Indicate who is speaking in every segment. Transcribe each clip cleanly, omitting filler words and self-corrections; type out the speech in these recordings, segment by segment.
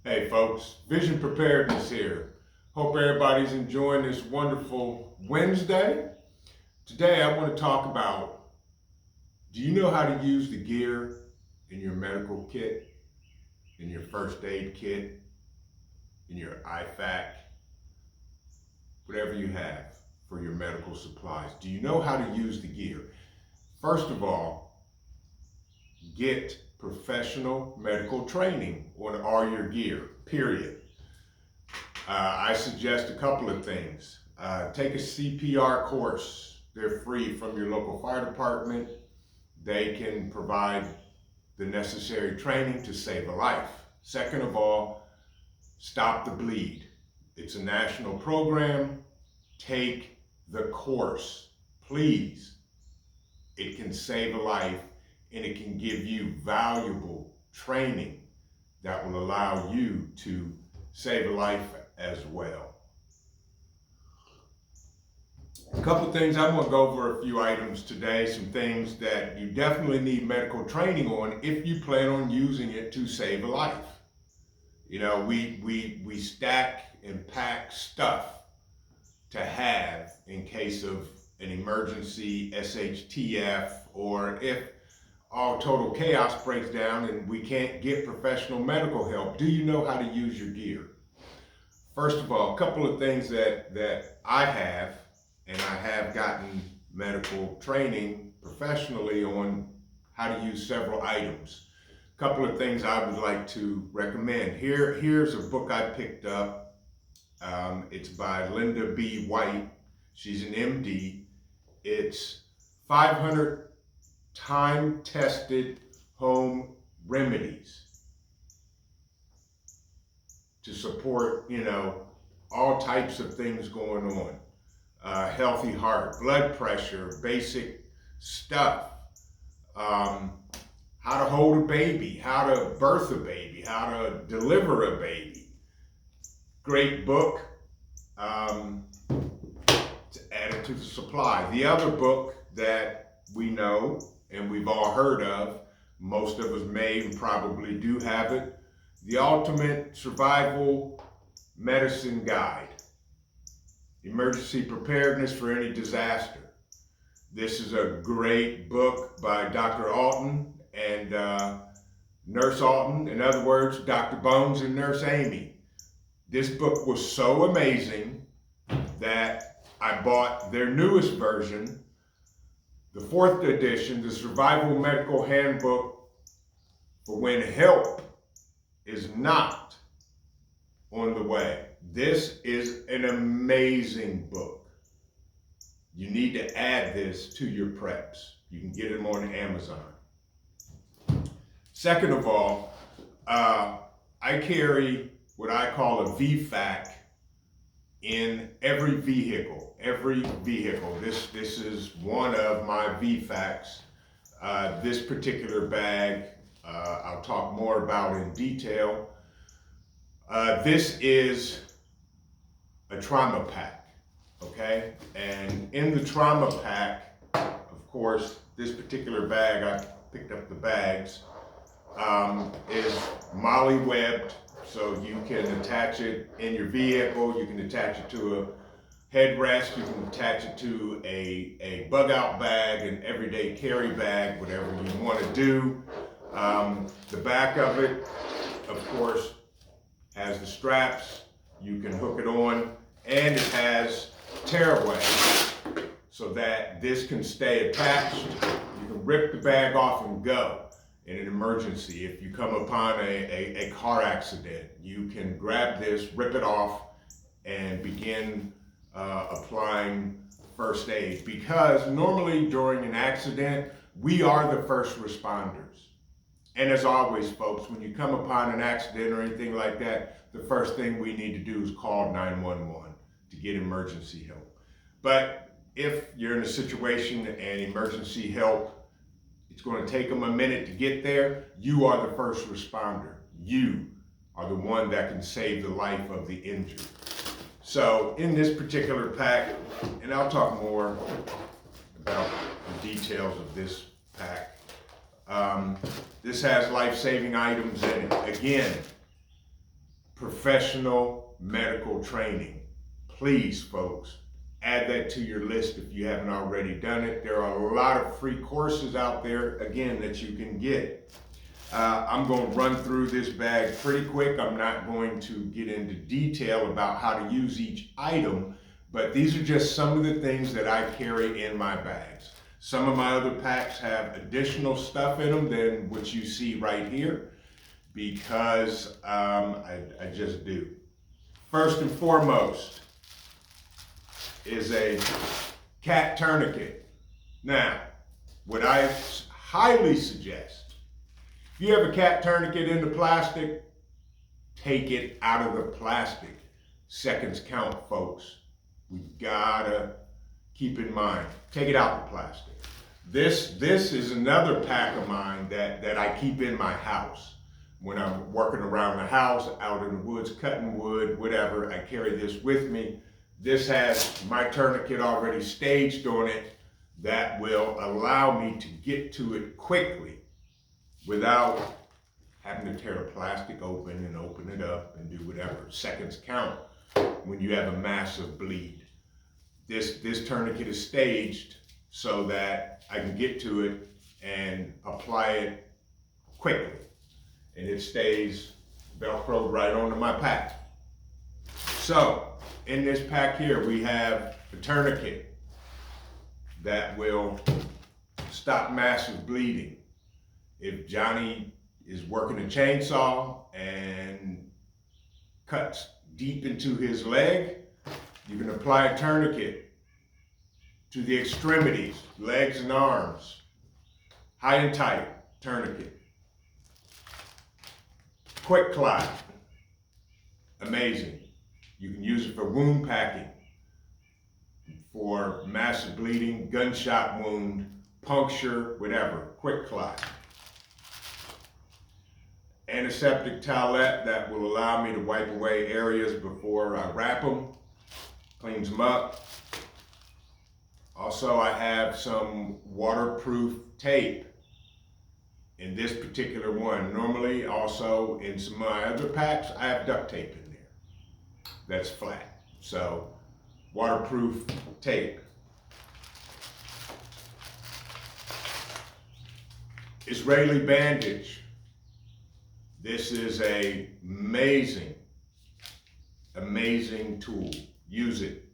Speaker 1: Hey folks, Vision Preparedness here. Hope everybody's enjoying this wonderful Wednesday. Today I want to talk about, do you know how to use the gear in your medical kit, in your first aid kit, in your IFAK, whatever you have for your medical supplies? Do you know how to use the gear? First of all, get professional medical training on all your gear, period. I suggest a couple of things. Take a CPR course. They're free from your local fire department. They can provide the necessary training to save a life. Second of all, stop the bleed. It's a national program. Take the course, please. It can save a life and it can give you valuable training that will allow you to save a life as well. A couple of things, I'm going to go over a few items today, some things that you definitely need medical training on if you plan on using it to save a life. You know, we stack and pack stuff to have in case of an emergency, SHTF, or if all total chaos breaks down and we can't get professional medical help. Do you know how to use your gear? First of all, a couple of things that I have, and I have gotten medical training professionally on how to use several items. A couple of things I would like to recommend. Here's a book I picked up. It's by Linda B. White. She's an MD. It's 500 time-tested home remedies to support, all types of things going on. Healthy heart, blood pressure, basic stuff. How to hold a baby, how to birth a baby, how to deliver a baby. Great book to add it to the supply. The other book that we know and we've all heard of, most of us may and probably do have it, The Ultimate Survival Medicine Guide, Emergency Preparedness for Any Disaster. This is a great book by Dr. Alton and Nurse Alton. In other words, Dr. Bones and Nurse Amy. This book was so amazing that I bought their newest version, the 4th edition, the Survival Medical Handbook for when help is not on the way. This is an amazing book. You need to add this to your preps. You can get them on Amazon. Second of all, I carry what I call a VFAK in every vehicle. This is one of my VFAKs. This particular bag, I'll talk more about in detail. This is a trauma pack, okay? And in the trauma pack, of course, this particular bag, I picked up the bags, is MOLLE webbed, so you can attach it in your vehicle, you can attach it to a headrest, you can attach it to a bug out bag, an everyday carry bag, whatever you want to do. The back of it, of course, has the straps. You can hook it on, and it has tearaway so that this can stay attached. You can rip the bag off and go in an emergency. If you come upon a car accident, you can grab this, rip it off, and begin applying first aid. Because normally during an accident, we are the first responders. And as always, folks, when you come upon an accident or anything like that, the first thing we need to do is call 911 to get emergency help. But if you're in a situation and emergency help, it's going to take them a minute to get there, you are the first responder. You are the one that can save the life of the injured. So in this particular pack, and I'll talk more about the details of this pack, this has life-saving items in it. Again, professional medical training. Please, folks, add that to your list if you haven't already done it. There are a lot of free courses out there, again, that you can get. I'm going to run through this bag pretty quick. I'm not going to get into detail about how to use each item, but these are just some of the things that I carry in my bags. Some of my other packs have additional stuff in them than what you see right here, because I just do. First and foremost is a cat tourniquet. Now, what I highly suggest, if you have a cat tourniquet in the plastic, take it out of the plastic. Seconds count, folks. We gotta keep in mind, take it out the plastic. This is another pack of mine that I keep in my house. When I'm working around the house, out in the woods, cutting wood, whatever, I carry this with me. This has my tourniquet already staged on it that will allow me to get to it quickly without having to tear the plastic open and open it up and do whatever. Seconds count when you have a massive bleed. This tourniquet is staged so that I can get to it and apply it quickly. And it stays Velcroed right onto my pack. So, in this pack here, we have a tourniquet that will stop massive bleeding. If Johnny is working a chainsaw and cuts deep into his leg, you can apply a tourniquet to the extremities, legs and arms. High and tight tourniquet. Quick clot, amazing. You can use it for wound packing, for massive bleeding, gunshot wound, puncture, whatever, quick clot. Antiseptic towelette that will allow me to wipe away areas before I wrap them, cleans them up. Also, I have some waterproof tape in this particular one. Normally, also in some of my other packs, I have duct tape in there that's flat. So, waterproof tape. Israeli bandage. This is an amazing, amazing tool. Use it.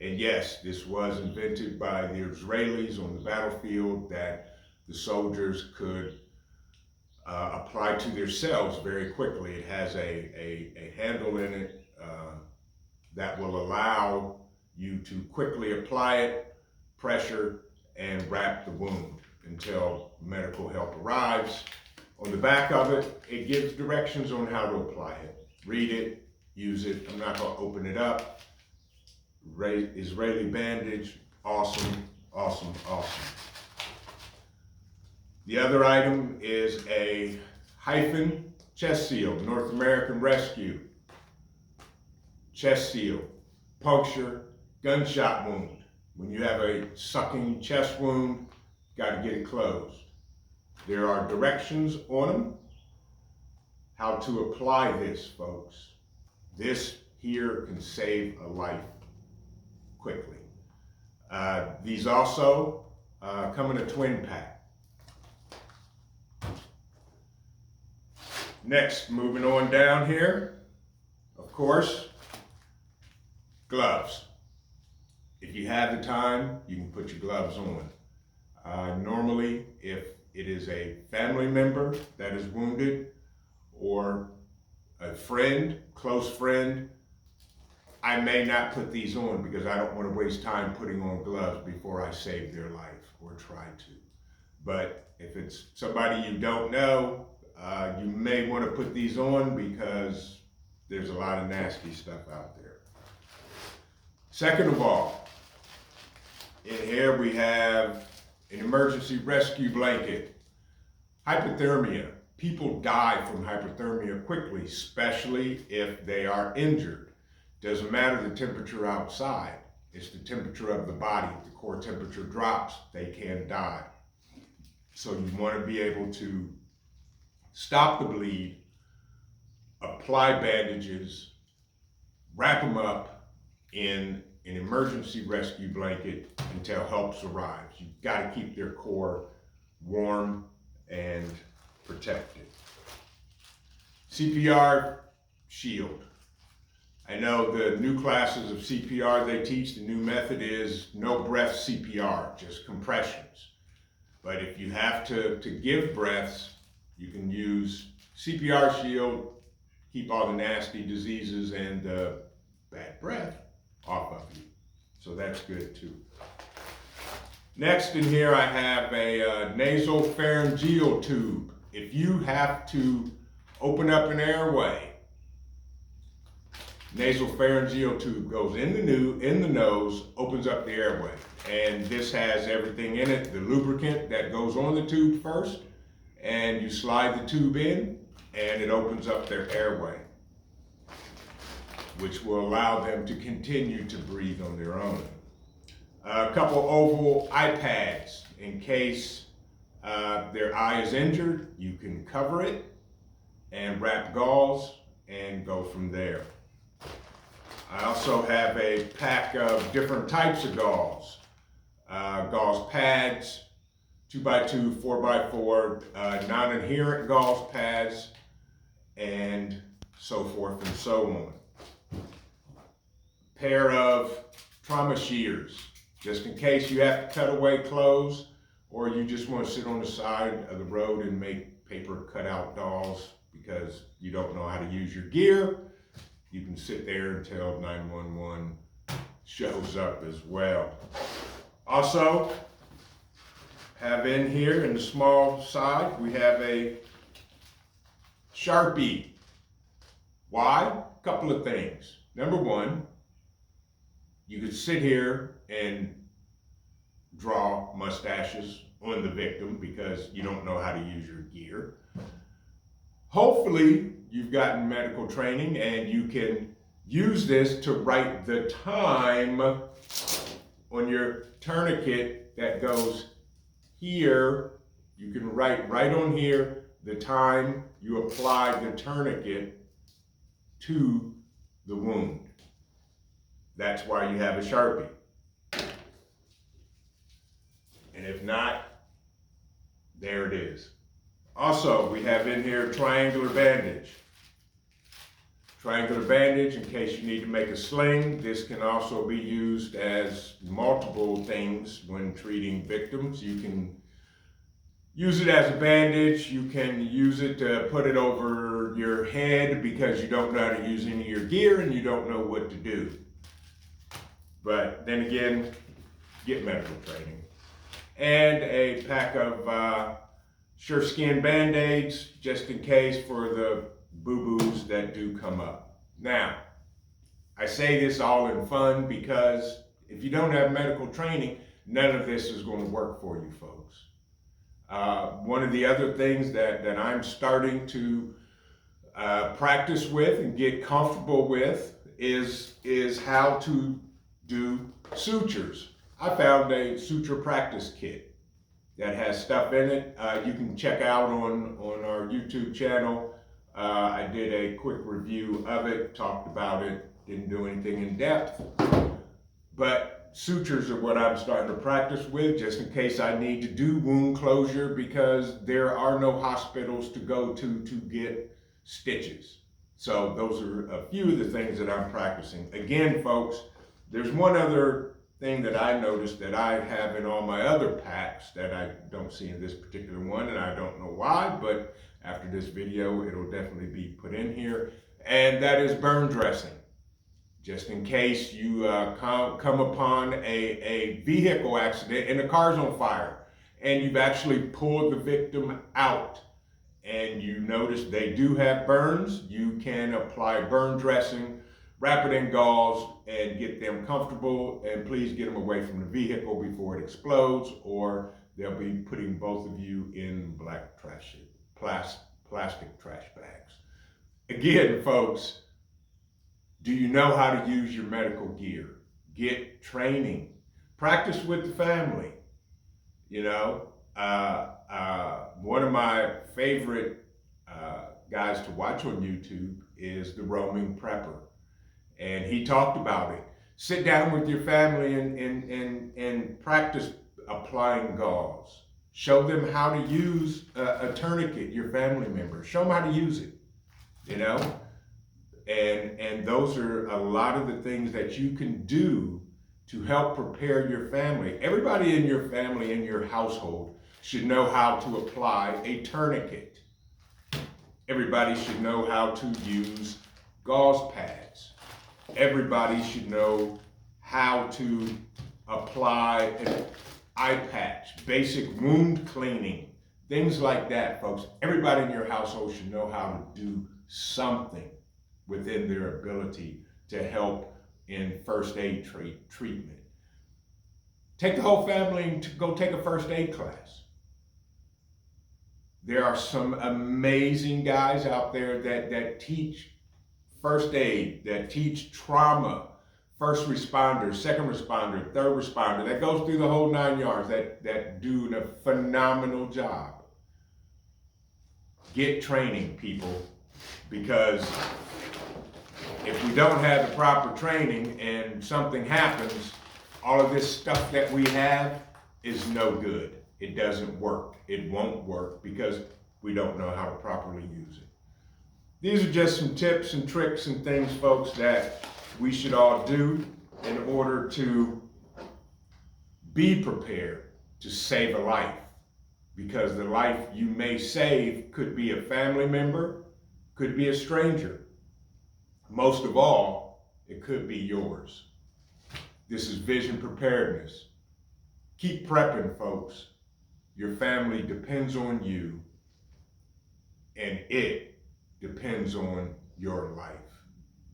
Speaker 1: And yes, this was invented by the Israelis on the battlefield that the soldiers could apply to themselves very quickly. It has a handle in it that will allow you to quickly apply it, pressure, and wrap the wound until medical help arrives. On the back of it, it gives directions on how to apply it. Read it, use it. I'm not going to open it up. Israeli bandage, awesome, awesome, awesome. The other item is a hyphen chest seal, North American Rescue. Chest seal, puncture, gunshot wound. When you have a sucking chest wound, got to get it closed. There are directions on them, how to apply this, folks. This here can save a life quickly. These also come in a twin pack. Next, moving on down here, of course, gloves. If you have the time, you can put your gloves on. Normally, if it is a family member that is wounded or a friend, close friend, I may not put these on because I don't want to waste time putting on gloves before I save their life or try to. But if it's somebody you don't know, you may want to put these on because there's a lot of nasty stuff out there. Second of all, in here we have an emergency rescue blanket. Hypothermia. People die from hypothermia quickly, especially if they are injured. Doesn't matter the temperature outside. It's the temperature of the body. If the core temperature drops, they can die. So you want to be able to stop the bleed apply bandages, wrap them up in an emergency rescue blanket until help arrives. You've got to keep their core warm and protected. CPR shield. I know the new classes of CPR they teach, the new method is no breath CPR, just compressions. But if you have to give breaths, you can use CPR shield, keep all the nasty diseases and bad breath off of you. So that's good too. Next in here I have a nasal pharyngeal tube. If you have to open up an airway, nasal pharyngeal tube goes in the nose, opens up the airway. And this has everything in it, the lubricant that goes on the tube first, and you slide the tube in and it opens up their airway, which will allow them to continue to breathe on their own. A couple oval eye pads in case their eye is injured. You can cover it and wrap gauze and go from there. I also have a pack of different types of gauze. Gauze pads, 2x2, 4x4, non-adherent gauze pads, and so forth and so on. Pair of trauma shears, just in case you have to cut away clothes or you just want to sit on the side of the road and make paper cutout dolls because you don't know how to use your gear. You can sit there until 911 shows up as well. Also, have in here in the small side, we have a Sharpie. Why? A couple of things. Number one, you could sit here and draw mustaches on the victim because you don't know how to use your gear. Hopefully, you've gotten medical training and you can use this to write the time on your tourniquet that goes here. You can write right on here the time you applied the tourniquet to the wound. That's why you have a Sharpie. And if not, there it is. Also, we have in here triangular bandage. Triangular bandage in case you need to make a sling. This can also be used as multiple things when treating victims. You can use it as a bandage. You can use it to put it over your head because you don't know how to use any of your gear and you don't know what to do. But then again, get medical training. And a pack of sure skin Band-Aids just in case for the boo-boos that do come up. Now, I say this all in fun because if you don't have medical training, none of this is going to work for you folks. One of the other things that I'm starting to practice with and get comfortable with is how to do sutures. I found a suture practice kit that has stuff in it. You can check out on our YouTube channel. I did a quick review of it, talked about it, didn't do anything in depth. But sutures are what I'm starting to practice with just in case I need to do wound closure because there are no hospitals to go to get stitches. So those are a few of the things that I'm practicing. Again, folks, there's one other thing that I noticed that I have in all my other packs that I don't see in this particular one, and I don't know why, but after this video, it'll definitely be put in here, and that is burn dressing. Just in case you come upon a vehicle accident and the car's on fire, and you've actually pulled the victim out, and you notice they do have burns, you can apply burn dressing, wrap it in gauze, and get them comfortable, and please get them away from the vehicle before it explodes, or they'll be putting both of you in black plastic trash bags. Again, folks, do you know how to use your medical gear? Get training. Practice with the family. You know, one of my favorite guys to watch on YouTube is the roaming prepper. And he talked about it. Sit down with your family and practice applying gauze. Show them how to use a tourniquet, your family member. Show them how to use it, you know? And those are a lot of the things that you can do to help prepare your family. Everybody in your family, in your household, should know how to apply a tourniquet. Everybody should know how to use gauze pads. Everybody should know how to apply an eye patch, basic wound cleaning, things like that, folks. Everybody in your household should know how to do something within their ability to help in first aid treatment. Take the whole family to go take a first aid class. There are some amazing guys out there that teach first aid, that teach trauma, first responder, second responder, third responder, that goes through the whole 9 yards, that do a phenomenal job. Get training, people, because if we don't have the proper training and something happens, all of this stuff that we have is no good. It doesn't work. It won't work because we don't know how to properly use it. These are just some tips and tricks and things, folks, that we should all do in order to be prepared to save a life. Because the life you may save could be a family member, could be a stranger. Most of all, it could be yours. This is Vision Preparedness. Keep prepping, folks. Your family depends on you, and it depends on your life.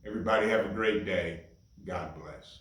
Speaker 1: Everybody have a great day. God bless.